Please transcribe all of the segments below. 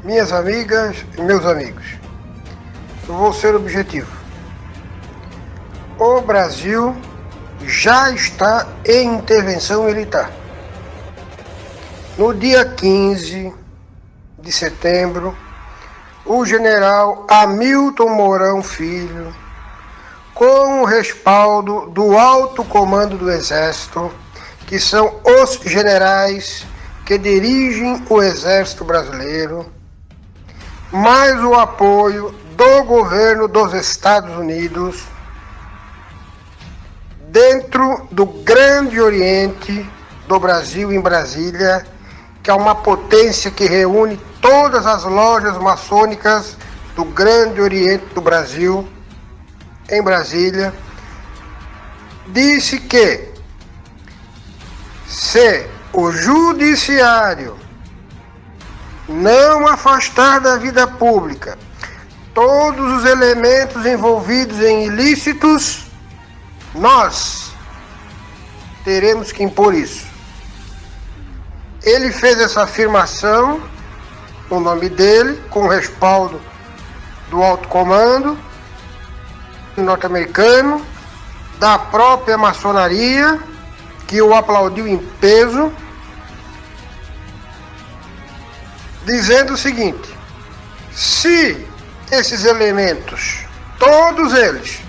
Minhas amigas e meus amigos, eu vou ser objetivo. O Brasil já está em intervenção militar. No dia 15 de setembro, o general Hamilton Mourão Filho, com o respaldo do alto comando do Exército, que são os generais que dirigem o Exército Brasileiro, mais o apoio do governo dos Estados Unidos, dentro do Grande Oriente do Brasil, em Brasília, que é uma potência que reúne todas as lojas maçônicas do Grande Oriente do Brasil, em Brasília, disse que se o judiciário não afastar da vida pública todos os elementos envolvidos em ilícitos, nós teremos que impor isso. Ele fez essa afirmação no nome dele, com o respaldo do alto comando norte-americano, da própria maçonaria, que o aplaudiu em peso, dizendo o seguinte: se esses elementos, todos eles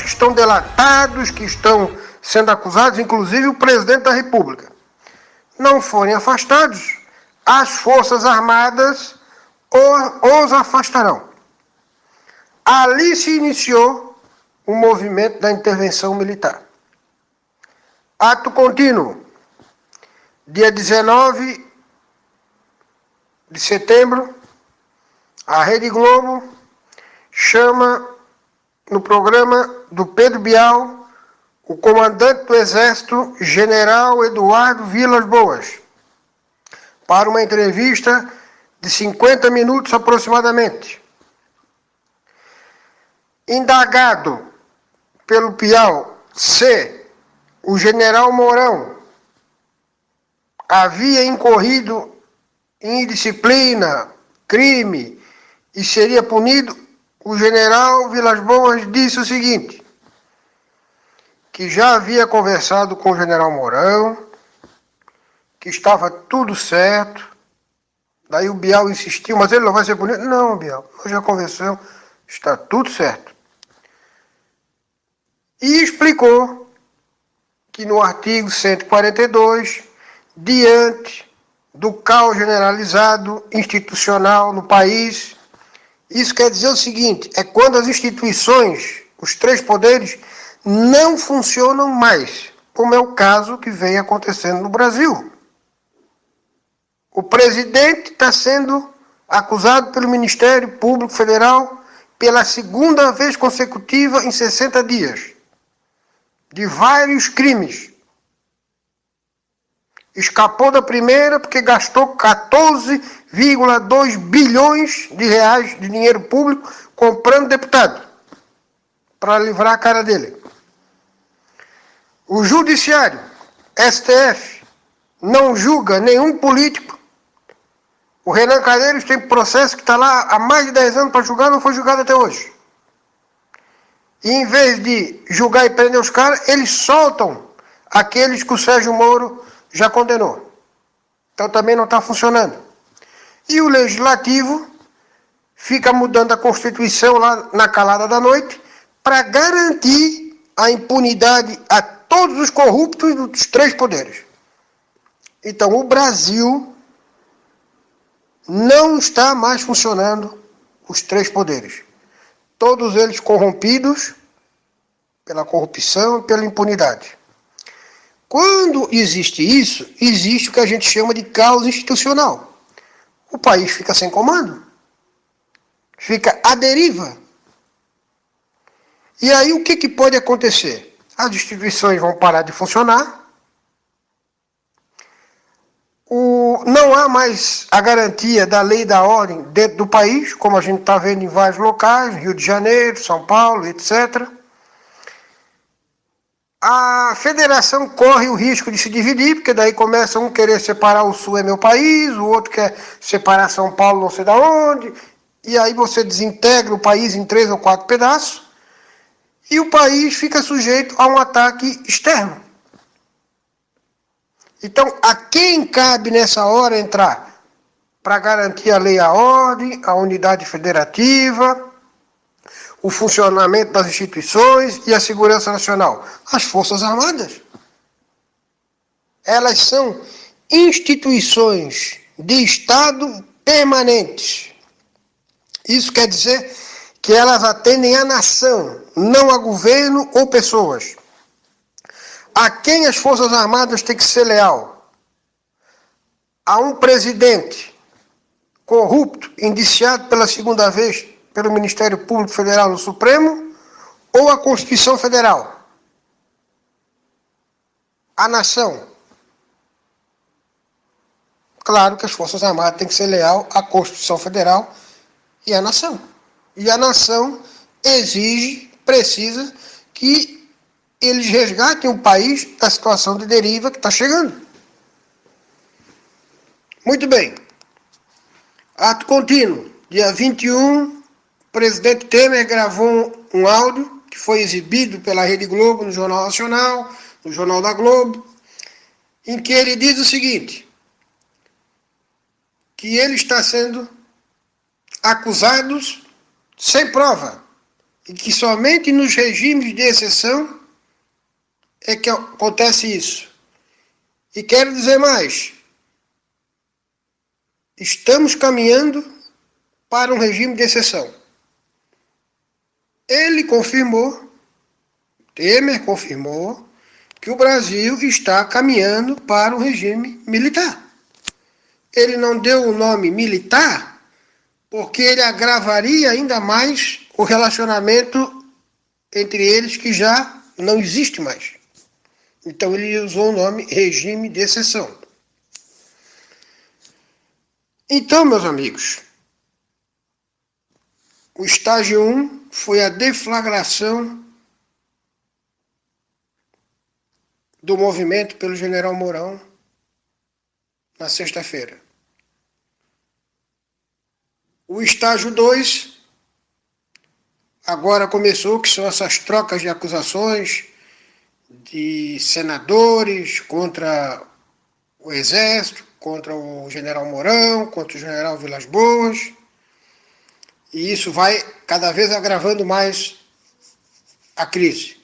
que estão delatados, que estão sendo acusados, inclusive o presidente da República, não forem afastados, as Forças Armadas os afastarão. Ali se iniciou o movimento da intervenção militar. Ato contínuo. Dia 19 de setembro, a Rede Globo chama no programa do Pedro Bial o comandante do Exército, General Eduardo Vilas Boas, para uma entrevista de 50 minutos aproximadamente. Indagado pelo Bial se o general Mourão havia incorrido em indisciplina, crime e seria punido, o general Vilas Boas disse o seguinte: que já havia conversado com o general Mourão, que estava tudo certo. Daí o Bial insistiu: mas ele não vai ser punido? Não, Bial, nós já conversamos, está tudo certo. E explicou que no artigo 142, diante do caos generalizado institucional no país, isso quer dizer o seguinte: é quando as instituições, os três poderes, não funcionam mais, como é o caso que vem acontecendo no Brasil. O presidente está sendo acusado pelo Ministério Público Federal pela segunda vez consecutiva em 60 dias, de vários crimes. Escapou da primeira porque gastou 14,2 bilhões de reais de dinheiro público comprando deputado, para livrar a cara dele. O Judiciário, STF, não julga nenhum político. O Renan Calheiros tem processo que está lá há mais de 10 anos para julgar, não foi julgado até hoje. E em vez de julgar e prender os caras, eles soltam aqueles que o Sérgio Moro já condenou. Então também não está funcionando. E o Legislativo fica mudando a Constituição lá na calada da noite para garantir a impunidade a todos os corruptos dos três poderes. Então o Brasil não está mais funcionando os três poderes. Todos eles corrompidos pela corrupção e pela impunidade. Quando existe isso, existe o que a gente chama de caos institucional. O país fica sem comando, fica à deriva. E aí o que pode acontecer? As instituições vão parar de funcionar, não há mais a garantia da lei e da ordem dentro do país, como a gente está vendo em vários locais, Rio de Janeiro, São Paulo, etc. A federação corre o risco de se dividir, porque daí começa um querer separar o Sul é meu país, o outro quer separar São Paulo não sei da onde, e aí você desintegra o país em 3 ou 4 pedaços, e o país fica sujeito a um ataque externo. Então, a quem cabe nessa hora entrar? Para garantir a lei e a ordem, a unidade federativa, o funcionamento das instituições e a segurança nacional? As Forças Armadas. Elas são instituições de Estado permanentes. Isso quer dizer que elas atendem à nação, não a governo ou pessoas. A quem as Forças Armadas têm que ser leal? A um presidente corrupto, indiciado pela segunda vez pelo Ministério Público Federal no Supremo, ou a Constituição Federal? A nação. Claro que as Forças Armadas têm que ser leal à Constituição Federal e à nação. E a nação exige, precisa que eles resgatem o país da situação de deriva que está chegando. Muito bem. Ato contínuo. Dia 21, o presidente Temer gravou um áudio que foi exibido pela Rede Globo no Jornal Nacional, no Jornal da Globo, em que ele diz o seguinte, que ele está sendo acusado sem prova e que somente nos regimes de exceção é que acontece isso. E quero dizer mais, estamos caminhando para um regime de exceção. Ele confirmou, Temer confirmou, que o Brasil está caminhando para um regime militar. Ele não deu o nome militar porque ele agravaria ainda mais o relacionamento entre eles que já não existe mais. Então ele usou o nome regime de exceção. Então, meus amigos, o estágio 1 foi a deflagração do movimento pelo general Mourão na sexta-feira. O estágio 2 agora começou, que são essas trocas de acusações de senadores contra o Exército, contra o general Mourão, contra o general Vilas Boas, e isso vai cada vez agravando mais a crise.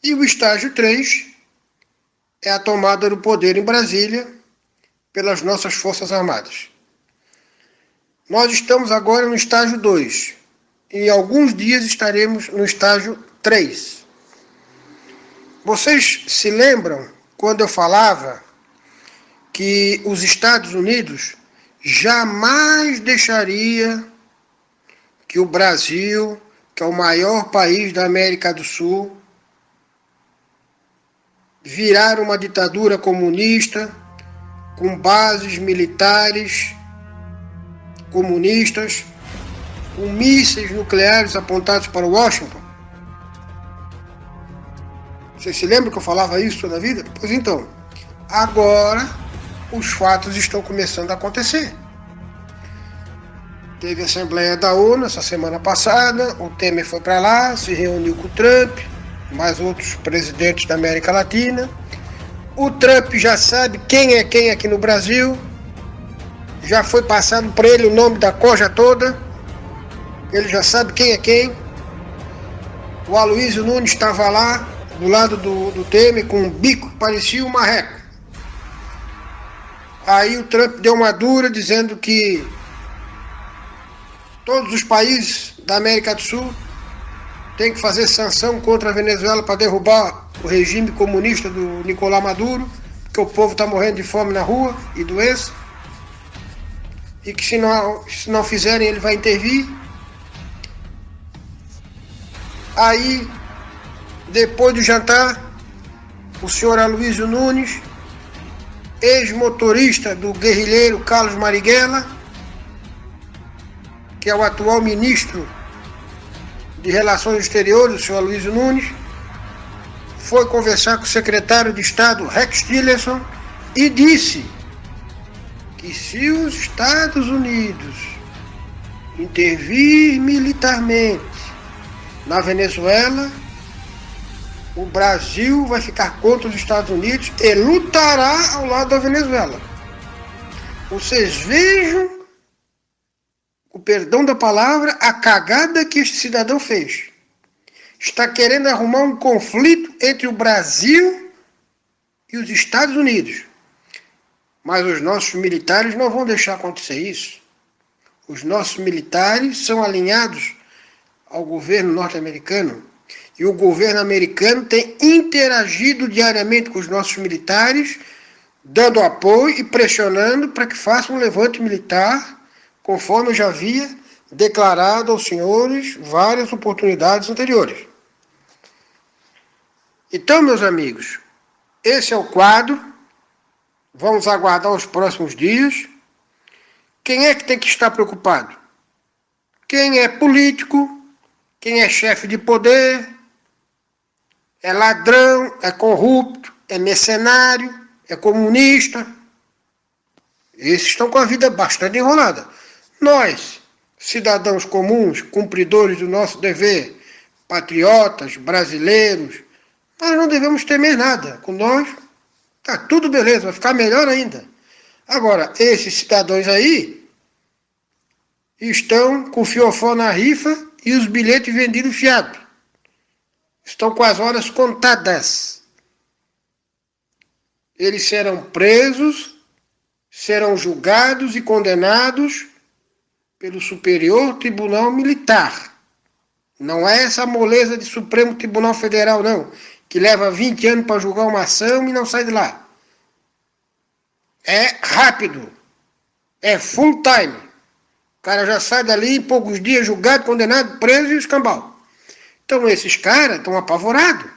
E o estágio 3 é a tomada do poder em Brasília pelas nossas Forças Armadas. Nós estamos agora no estágio 2. Em alguns dias estaremos no estágio 3. Vocês se lembram quando eu falava que os Estados Unidos jamais deixaria que o Brasil, que é o maior país da América do Sul, virar uma ditadura comunista com bases militares comunistas, com mísseis nucleares apontados para Washington? Vocês se lembram que eu falava isso toda a vida? Pois então, agora os fatos estão começando a acontecer. Teve a Assembleia da ONU essa semana passada, o Temer foi para lá, se reuniu com o Trump, mais outros presidentes da América Latina. O Trump já sabe quem é quem aqui no Brasil, já foi passado para ele o nome da corja toda, ele já sabe quem é quem. O Aloysio Nunes estava lá, do lado do Temer, com um bico que parecia um marreco. Aí o Trump deu uma dura, dizendo que todos os países da América do Sul têm que fazer sanção contra a Venezuela para derrubar o regime comunista do Nicolás Maduro, porque o povo está morrendo de fome na rua e doença, e que se não fizerem ele vai intervir. Aí, depois do jantar, o senhor Aloysio Nunes, ex-motorista do guerrilheiro Carlos Marighella, que é o atual ministro de Relações Exteriores, o senhor Aloysio Nunes, foi conversar com o secretário de Estado, Rex Tillerson, e disse que se os Estados Unidos intervir militarmente na Venezuela, o Brasil vai ficar contra os Estados Unidos e lutará ao lado da Venezuela. Vocês vejam, com perdão da palavra, a cagada que este cidadão fez. Está querendo arrumar um conflito entre o Brasil e os Estados Unidos. Mas os nossos militares não vão deixar acontecer isso. Os nossos militares são alinhados ao governo norte-americano. E o governo americano tem interagido diariamente com os nossos militares, dando apoio e pressionando para que façam um levante militar, conforme eu já havia declarado aos senhores várias oportunidades anteriores. Então, meus amigos, esse é o quadro. Vamos aguardar os próximos dias. Quem é que tem que estar preocupado? Quem é político, quem é chefe de poder, é ladrão, é corrupto, é mercenário, é comunista. Esses estão com a vida bastante enrolada. Nós, cidadãos comuns, cumpridores do nosso dever, patriotas, brasileiros, nós não devemos temer nada. Com nós, tá tudo beleza, vai ficar melhor ainda. Agora, esses cidadãos aí estão com o fiofó na rifa e os bilhetes vendidos fiado. Estão com as horas contadas. Eles serão presos, serão julgados e condenados pelo Superior Tribunal Militar. Não é essa moleza de Supremo Tribunal Federal, não, que leva 20 anos para julgar uma ação e não sai de lá. É rápido. É full time. O cara já sai dali em poucos dias julgado, condenado, preso e escambau. Então esses caras estão apavorados.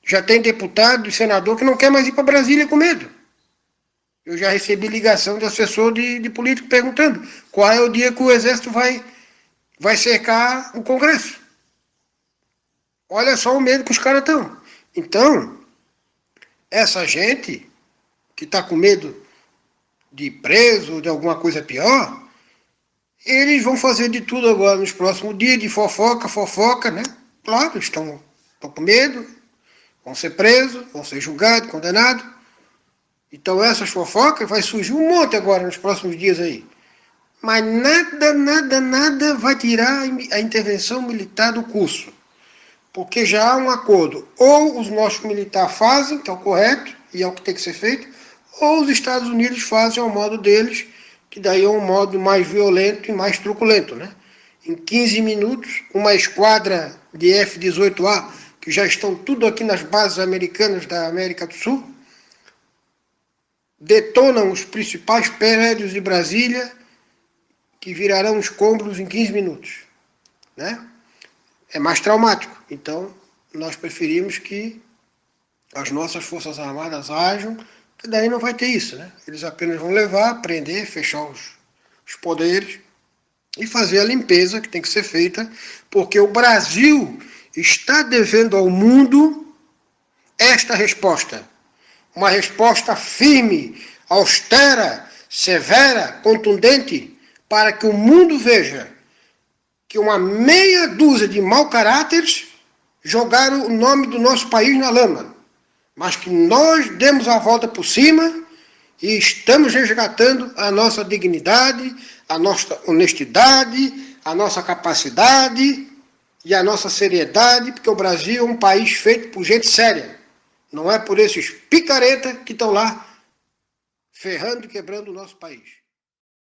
Já tem deputado e senador que não quer mais ir para Brasília com medo. Eu já recebi ligação de assessor de político perguntando qual é o dia que o Exército vai cercar o Congresso. Olha só o medo que os caras estão. Então, essa gente que está com medo de ir preso ou de alguma coisa pior, eles vão fazer de tudo agora nos próximos dias, de fofoca, né? Claro, estão com medo, vão ser presos, vão ser julgados, condenados. Então essas fofocas vai surgir um monte agora nos próximos dias aí. Mas nada vai tirar a intervenção militar do curso. Porque já há um acordo. Ou os nossos militares fazem, que é o correto, e é o que tem que ser feito, ou os Estados Unidos fazem ao modo deles, que daí é um modo mais violento e mais truculento, né? Em 15 minutos, uma esquadra de F-18A, que já estão tudo aqui nas bases americanas da América do Sul, detonam os principais prédios de Brasília, que virarão escombros em 15 minutos, né? É mais traumático. Então, nós preferimos que as nossas Forças Armadas ajam, que daí não vai ter isso, né? Eles apenas vão levar, prender, fechar os poderes e fazer a limpeza que tem que ser feita, porque o Brasil está devendo ao mundo esta resposta. Uma resposta firme, austera, severa, contundente, para que o mundo veja que uma meia dúzia de mau caráteres jogaram o nome do nosso país na lama, mas que nós demos a volta por cima e estamos resgatando a nossa dignidade, a nossa honestidade, a nossa capacidade e a nossa seriedade, porque o Brasil é um país feito por gente séria. Não é por esses picaretas que estão lá ferrando e quebrando o nosso país.